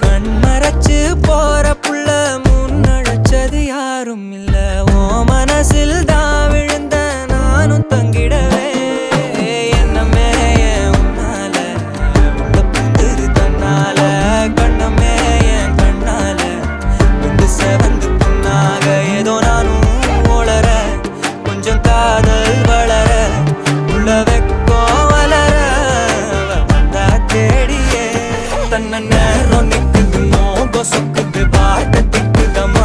கண்மறைச்சு போற புள்ள முன்னழைச்சது யாரும் இல்ல. ஓ மனசில் தான் விழுந்த நானும் தங்கிடவே என்னமே உன்னால உள்ள புந்துரு தன்னால கண்ணமே என் கண்ணால வந்து செவந்து புண்ணாக ஏதோ நானும் ஓளற கொஞ்சம் காதல் வளர உள்ள வெக்கோ வளர வந்தா தேடியே தன்ன நேரம் நிக்குது மோகம் சொக்குது பாட்ட திக்குதமா.